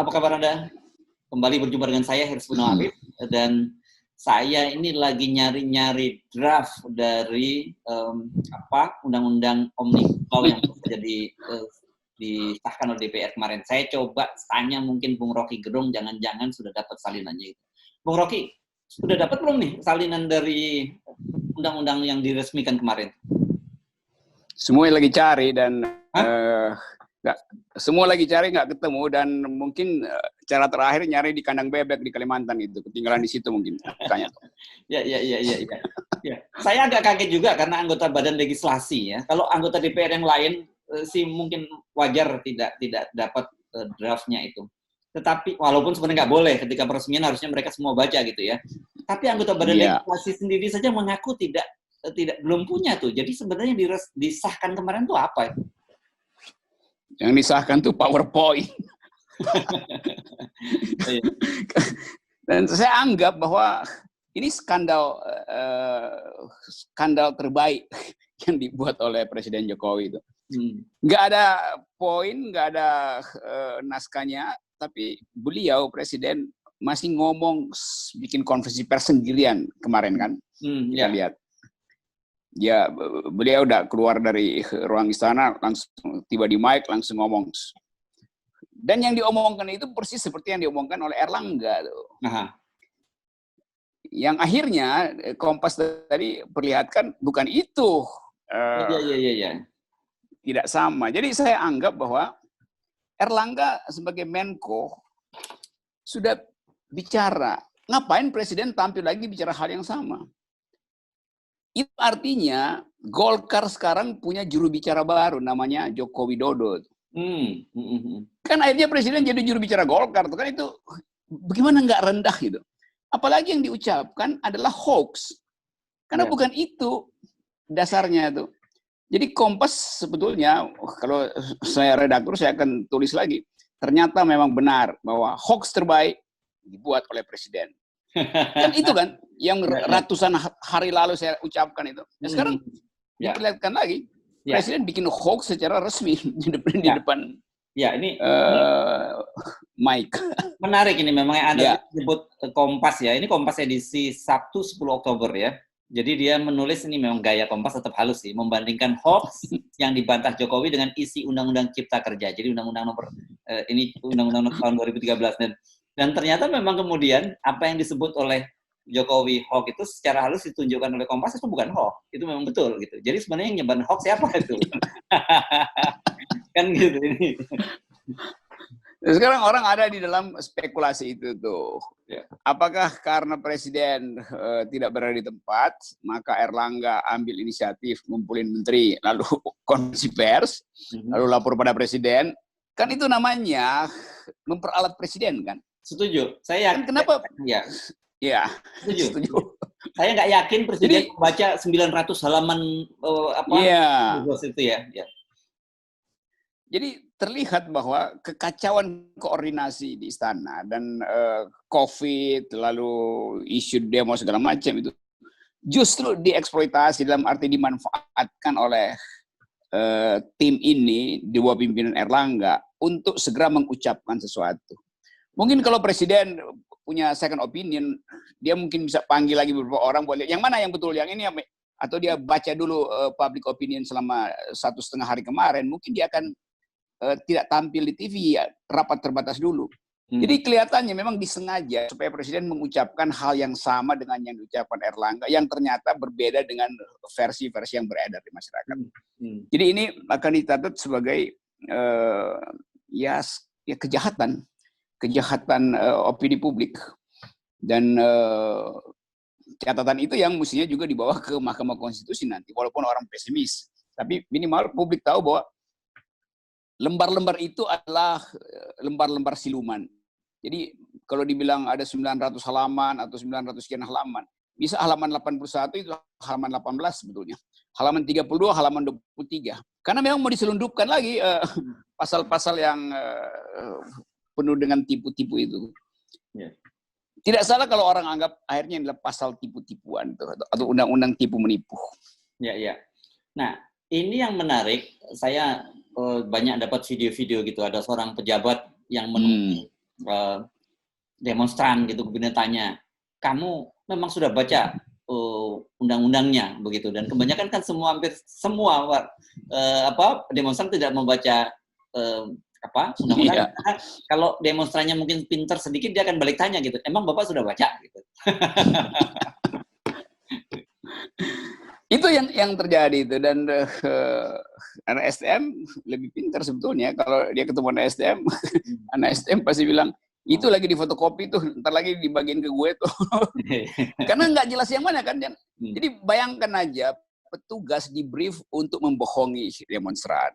Apa kabar Anda? Kembali berjumpa dengan saya, Heris Gunawan, dan saya ini lagi nyari-nyari draft dari Undang-Undang Omnibus Law yang saja disahkan oleh DPR kemarin. Saya coba tanya mungkin Bung Rocky Gerung, jangan-jangan sudah dapat salinannya itu. Bung Rocky, sudah dapat belum nih salinan dari undang-undang yang diresmikan kemarin? Semua lagi cari dan semua lagi cari nggak ketemu, dan mungkin cara terakhir nyari di kandang bebek di Kalimantan itu, ketinggalan di situ mungkin. Ya. Saya agak kaget juga karena anggota Badan Legislasi ya. Kalau anggota DPR yang lain sih mungkin wajar tidak dapat draftnya itu. Tetapi walaupun sebenarnya nggak boleh, ketika peresmian harusnya mereka semua baca gitu ya. Tapi anggota Badan Legislasi sendiri saja mengaku belum punya tuh. Jadi sebenarnya disahkan kemarin tuh apa? Yang disahkan tuh PowerPoint. Dan saya anggap bahwa ini skandal terbaik yang dibuat oleh Presiden Jokowi itu. Nggak ada poin, nggak ada naskahnya, tapi beliau Presiden masih ngomong, bikin konferensi pers sendirian kemarin kan. Kita lihat. Ya, beliau udah keluar dari ruang istana, langsung tiba di mic, langsung ngomong. Dan yang diomongkan itu persis seperti yang diomongkan oleh Erlangga. Yang akhirnya Kompas tadi perlihatkan bukan itu. Tidak sama. Jadi saya anggap bahwa Erlangga sebagai Menko sudah bicara. Ngapain Presiden tampil lagi bicara hal yang sama? Itu artinya Golkar sekarang punya juru bicara baru namanya Joko Widodo. Kan akhirnya Presiden jadi juru bicara Golkar, kan itu bagaimana nggak rendah gitu. Apalagi yang diucapkan adalah hoax. Karena bukan itu dasarnya itu. Jadi Kompas sebetulnya, kalau saya redaktur saya akan tulis lagi. Ternyata memang benar bahwa hoax terbaik dibuat oleh Presiden. Kan itu kan yang ratusan hari lalu saya ucapkan itu. Nah, sekarang diperlihatkan lagi Presiden bikin hoax secara resmi di depan ini Mike. Menarik ini memang yang Anda sebut Kompas ya. Ini Kompas edisi Sabtu 10 Oktober ya. Jadi dia menulis, ini memang gaya Kompas tetap halus sih, membandingkan hoax yang dibantah Jokowi dengan isi Undang-Undang Cipta Kerja. Jadi Undang-Undang Undang-Undang tahun 2013 dan ternyata memang kemudian apa yang disebut oleh Jokowi hoax itu secara halus ditunjukkan oleh Kompas itu bukan hoax, itu memang betul gitu. Jadi sebenarnya yang nyebar hoax siapa itu? Kan gitu ini. Sekarang orang ada di dalam spekulasi itu tuh. Apakah karena Presiden tidak berada di tempat, maka Erlangga ambil inisiatif ngumpulin menteri, lalu konferensi pers, lalu lapor pada Presiden? Kan itu namanya memperalat Presiden kan? Setuju. Saya yakin. Kenapa? Ya. Setuju. Saya nggak yakin Presiden membaca 900 halaman itu ya. Jadi terlihat bahwa kekacauan koordinasi di istana dan COVID, lalu isu demo segala macam itu justru dieksploitasi, dalam arti dimanfaatkan oleh tim ini di bawah pimpinan Erlangga untuk segera mengucapkan sesuatu. Mungkin kalau Presiden punya second opinion, dia mungkin bisa panggil lagi beberapa orang buat lihat yang mana yang betul, yang ini, atau dia baca dulu public opinion selama 1,5 hari kemarin, mungkin dia akan tidak tampil di TV, rapat terbatas dulu. Jadi kelihatannya memang disengaja supaya Presiden mengucapkan hal yang sama dengan yang diucapkan Erlangga, yang ternyata berbeda dengan versi-versi yang beredar di masyarakat. Jadi ini akan dicatat sebagai kejahatan opini publik, dan catatan itu yang mestinya juga dibawa ke Mahkamah Konstitusi nanti, walaupun orang pesimis, tapi minimal publik tahu bahwa lembar-lembar itu adalah lembar-lembar siluman. Jadi kalau dibilang ada 900 halaman atau 900 sekian halaman, bisa halaman 81 itu halaman 18 sebetulnya. Halaman 32, halaman 23. Karena memang mau diselundupkan lagi pasal-pasal yang penuh dengan tipu-tipu itu. Tidak salah kalau orang anggap akhirnya adalah pasal tipu-tipuan atau undang-undang tipu menipu. Nah, ini yang menarik. Saya banyak dapat video-video gitu. Ada seorang pejabat yang demonstran gitu, kemudian tanya, kamu memang sudah baca undang-undangnya begitu, dan kebanyakan kan hampir semua demonstran tidak membaca undang-undang. Karena kalau demonstrannya mungkin pinter sedikit, dia akan balik tanya gitu, emang Bapak sudah baca gitu. Itu yang terjadi itu, dan anak STM lebih pintar sebetulnya. Kalau dia ketemu anak STM, anak STM pasti bilang, itu lagi di fotokopi tuh, ntar lagi dibagiin ke gue tuh. Karena nggak jelas yang mana kan. Jadi bayangkan aja, petugas di brief untuk membohongi demonstran.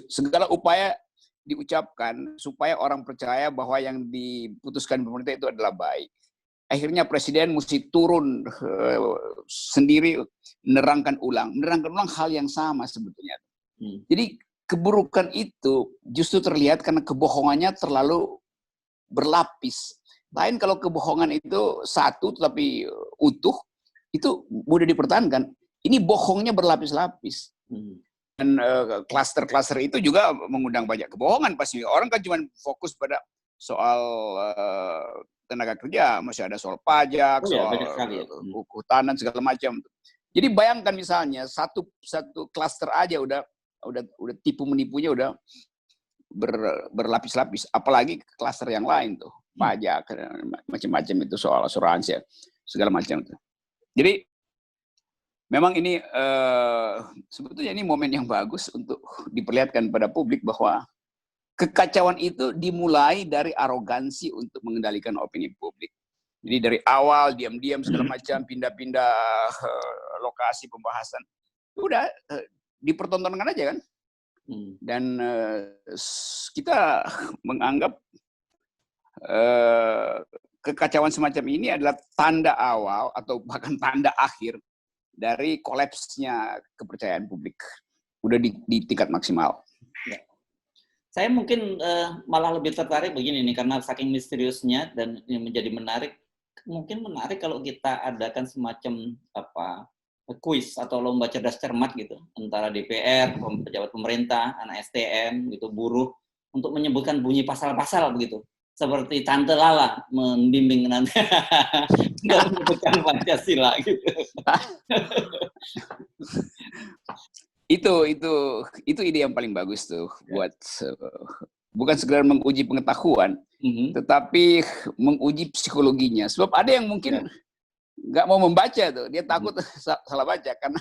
Segala upaya diucapkan supaya orang percaya bahwa yang diputuskan pemerintah itu adalah baik. Akhirnya presiden mesti turun sendiri menerangkan ulang hal yang sama sebetulnya. Jadi keburukan itu justru terlihat karena kebohongannya terlalu berlapis. Lain kalau kebohongan itu satu tetapi utuh, itu mudah dipertahankan. Ini bohongnya berlapis-lapis. Dan klaster-klaster itu juga mengundang banyak kebohongan pasti. Orang kan cuma fokus pada soal tenaga kerja, masih ada soal pajak, soal kehutanan segala macam. Jadi bayangkan misalnya satu klaster aja udah tipu menipunya udah berlapis-lapis, apalagi klaster yang lain tuh, pajak macam-macam itu, soal asuransi segala macam tuh. Jadi memang ini sebetulnya ini momen yang bagus untuk diperlihatkan pada publik bahwa kekacauan itu dimulai dari arogansi untuk mengendalikan opini publik. Jadi dari awal diam-diam segala macam, pindah-pindah lokasi pembahasan, udah dipertontonkan aja kan. Dan kita menganggap kekacauan semacam ini adalah tanda awal atau bahkan tanda akhir dari kolapsnya kepercayaan publik. Udah di tingkat maksimal. Ya. Saya mungkin malah lebih tertarik begini nih, karena saking misteriusnya dan yang menjadi menarik, mungkin menarik kalau kita adakan semacam kuis atau lomba cerdas cermat gitu antara DPR, pejabat pemerintah, anak STM gitu, buruh, untuk menyebutkan bunyi pasal-pasal begitu, seperti Tante Lala membimbing nanti untuk menyebutkan Pancasila gitu. Itu ide yang paling bagus tuh, buat bukan sekedar menguji pengetahuan, tetapi menguji psikologinya. Sebab ada yang mungkin nggak mau membaca tuh, dia takut salah baca karena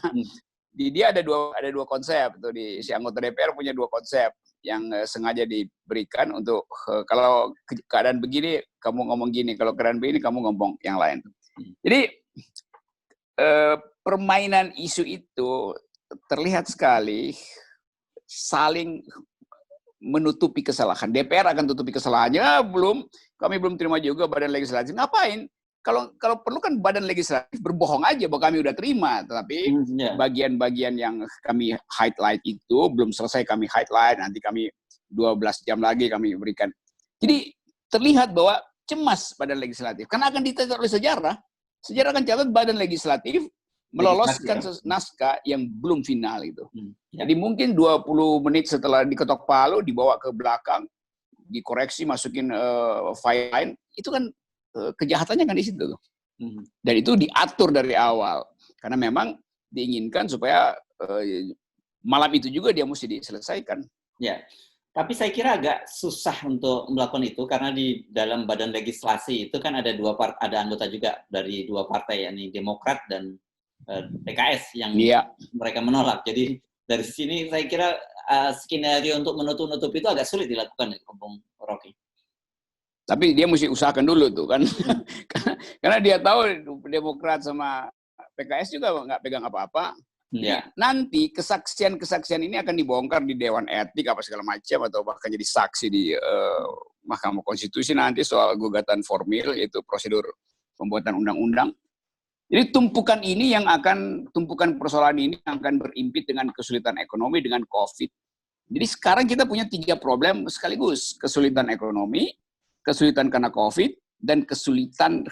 dia ada dua konsep tuh, si anggota DPR punya dua konsep yang sengaja diberikan untuk kalau keadaan begini kamu ngomong gini, kalau keadaan begini kamu ngomong yang lain. Jadi permainan isu itu terlihat sekali saling menutupi kesalahan. DPR akan tutupi kesalahannya, kami belum terima juga badan legislatif. Ngapain? Kalau perlu kan badan legislatif berbohong aja bahwa kami udah terima, tetapi bagian-bagian yang kami highlight itu belum selesai kami highlight, nanti kami 12 jam lagi kami berikan. Jadi terlihat bahwa cemas badan legislatif karena akan dicatat oleh sejarah. Sejarah akan catat badan legislatif meloloskan naskah yang belum final itu. Jadi mungkin 20 menit setelah diketok palu, dibawa ke belakang, dikoreksi, masukin file lain, itu kan kejahatannya kan di situ. Dan itu diatur dari awal. Karena memang diinginkan supaya malam itu juga dia mesti diselesaikan. Ya, tapi saya kira agak susah untuk melakukan itu karena di dalam badan legislasi itu kan ada ada anggota juga dari dua partai, yakni Demokrat dan PKS yang mereka menolak. Jadi dari sini saya kira skenario untuk menutup itu agak sulit dilakukan, Bung Rocky. Tapi dia mesti usahakan dulu tuh kan, karena dia tahu Demokrat sama PKS juga nggak pegang apa-apa. Nanti kesaksian ini akan dibongkar di Dewan Etik apa segala macam, atau bahkan jadi saksi di Mahkamah Konstitusi nanti soal gugatan formil, yaitu prosedur pembuatan undang-undang. Jadi tumpukan persoalan ini akan berimpit dengan kesulitan ekonomi, dengan COVID. Jadi sekarang kita punya 3 problem sekaligus, kesulitan ekonomi, kesulitan karena COVID, dan kesulitan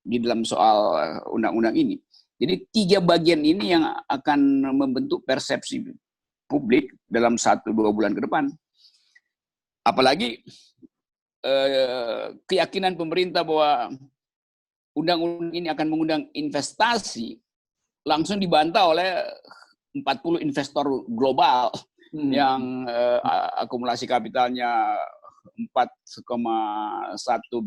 di dalam soal undang-undang ini. Jadi 3 bagian ini yang akan membentuk persepsi publik dalam 1-2 bulan ke depan. Apalagi keyakinan pemerintah bahwa undang-undang ini akan mengundang investasi langsung dibantah oleh 40 investor global yang akumulasi kapitalnya 4,1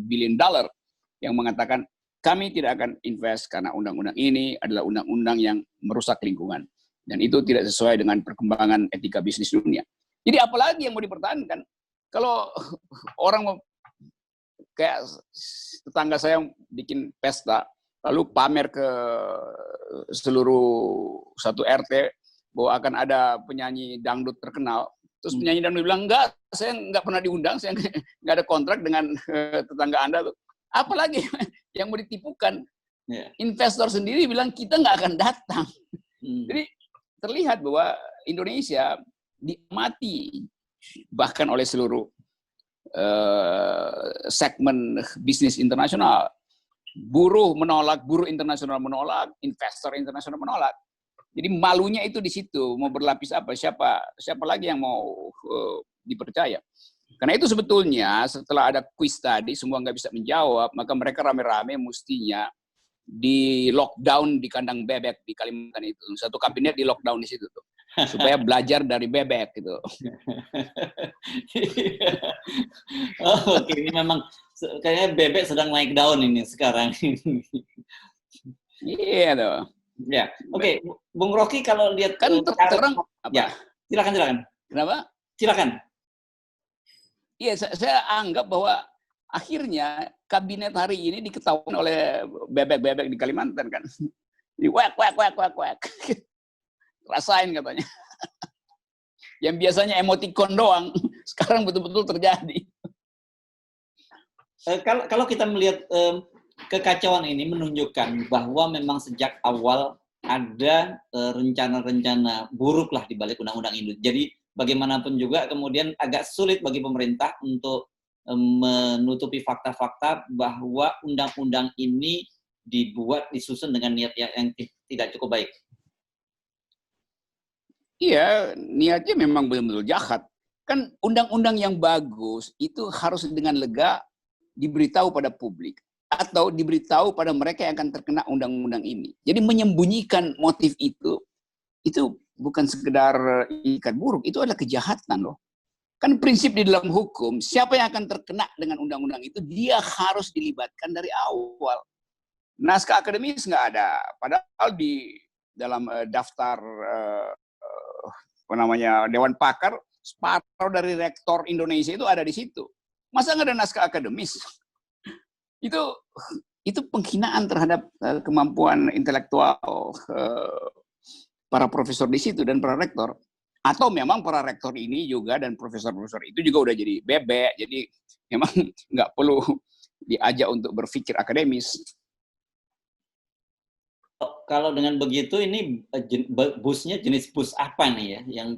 billion dollar yang mengatakan kami tidak akan invest karena undang-undang ini adalah undang-undang yang merusak lingkungan dan itu tidak sesuai dengan perkembangan etika bisnis dunia. Jadi apalagi yang mau dipertahankan? Kalau orang mau kayak tetangga saya yang bikin pesta lalu pamer ke seluruh satu RT bahwa akan ada penyanyi dangdut terkenal. Terus penyanyi dangdut bilang, enggak, saya nggak pernah diundang, saya nggak ada kontrak dengan tetangga Anda. Apalagi yang mau ditipukan. Investor sendiri bilang, kita nggak akan datang. Jadi terlihat bahwa Indonesia diamati bahkan oleh seluruh segmen bisnis internasional. Buruh menolak, buruh internasional menolak, investor internasional menolak. Jadi malunya itu di situ, mau berlapis apa? Siapa lagi yang mau dipercaya? Karena itu sebetulnya setelah ada kuis tadi semua nggak bisa menjawab, maka mereka rame-rame mestinya di lockdown di kandang bebek di Kalimantan itu. Satu kabinet di lockdown di situ tuh. Supaya belajar dari bebek gitu. Oke, ini memang kayaknya bebek sedang naik daun ini sekarang. Iya tuh. Ya, oke, Bung Rocky kalau lihat kan terang apa? Ya, silakan. Kenapa? Silakan. Iya, saya anggap bahwa akhirnya kabinet hari ini diketahui oleh bebek-bebek di Kalimantan kan. Wek. Rasain katanya. Yang biasanya emoticon doang, sekarang betul-betul terjadi. Kalau kita melihat kekacauan ini menunjukkan bahwa memang sejak awal ada rencana-rencana buruk lah di balik undang-undang ini. Jadi bagaimanapun juga kemudian agak sulit bagi pemerintah untuk menutupi fakta-fakta bahwa undang-undang ini disusun dengan niat yang tidak cukup baik. Iya, niatnya memang benar-benar jahat. Kan undang-undang yang bagus itu harus dengan lega diberitahu pada publik atau diberitahu pada mereka yang akan terkena undang-undang ini. Jadi menyembunyikan motif itu bukan sekedar ikat buruk, itu adalah kejahatan loh. Kan prinsip di dalam hukum, siapa yang akan terkena dengan undang-undang itu, dia harus dilibatkan dari awal. Naskah akademis nggak ada, padahal di dalam daftar Dewan Pakar, separuh dari rektor Indonesia itu ada di situ. Masa nggak ada naskah akademis? Itu penghinaan terhadap kemampuan intelektual para profesor di situ dan para rektor. Atau memang para rektor ini juga dan profesor-profesor itu juga udah jadi bebek, jadi memang nggak perlu diajak untuk berpikir akademis. Kalau dengan begitu ini busnya jenis bus apa nih ya yang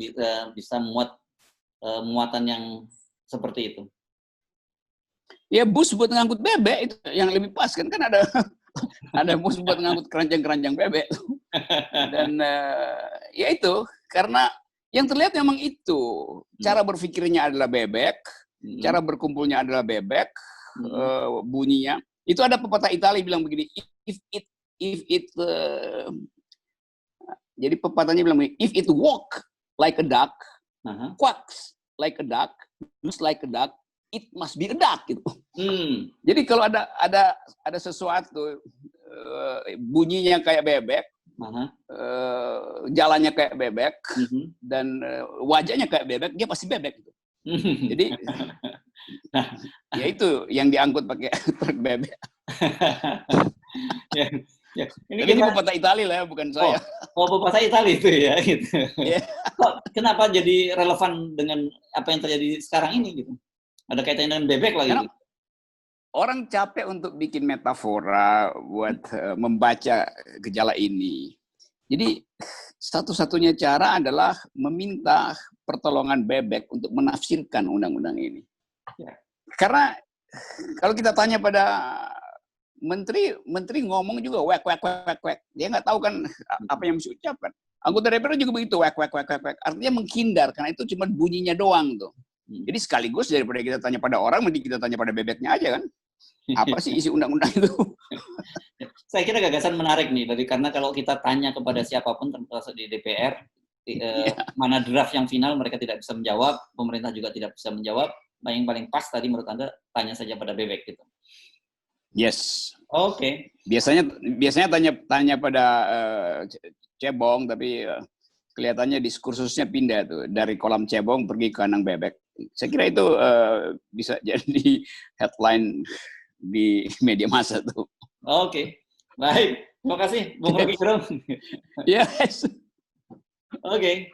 bisa muatan yang seperti itu? Ya bus buat ngangkut bebek itu yang lebih pas kan ada bus buat ngangkut keranjang-keranjang bebek. Dan ya itu karena yang terlihat memang itu cara berpikirnya adalah bebek, cara berkumpulnya adalah bebek, bunyinya. Itu ada pepatah Italia bilang begini, jadi pepatahnya bilang begini, if it walk like a duck, quacks like a duck, looks like a duck, it must be a duck gitu. Jadi kalau ada sesuatu bunyinya kayak bebek, jalannya kayak bebek, dan wajahnya kayak bebek, dia pasti bebek gitu. Jadi ya itu yang diangkut pakai truk bebek. Ini pepatah Italia lah, bukan saya. Pepatah Italia itu ya, gitu. Kenapa jadi relevan dengan apa yang terjadi sekarang ini gitu? Ada kaitannya dengan bebek lagi. Karena orang capek untuk bikin metafora buat membaca gejala ini. Jadi satu-satunya cara adalah meminta pertolongan bebek untuk menafsirkan undang-undang ini. Karena kalau kita tanya pada menteri ngomong juga wek. Dia nggak tahu kan apa yang mesti ucapkan. Anggota DPR juga begitu wek. Artinya menghindar karena itu cuma bunyinya doang tuh. Jadi sekaligus daripada kita tanya pada orang, mending kita tanya pada bebeknya aja kan. Apa sih isi undang-undang itu? Saya kira gagasan menarik nih, karena kalau kita tanya kepada siapapun termasuk di DPR, mana draft yang final mereka tidak bisa menjawab, pemerintah juga tidak bisa menjawab. Yang paling pas tadi menurut Anda tanya saja pada bebek gitu. Yes. Oke. Biasanya tanya pada cebong, tapi kelihatannya diskursusnya pindah tuh dari kolam cebong pergi ke kandang bebek. Saya kira itu bisa jadi headline di media massa tuh. Oke. Baik. Terima kasih, Bung Rocky Gerung. Yes. Oke.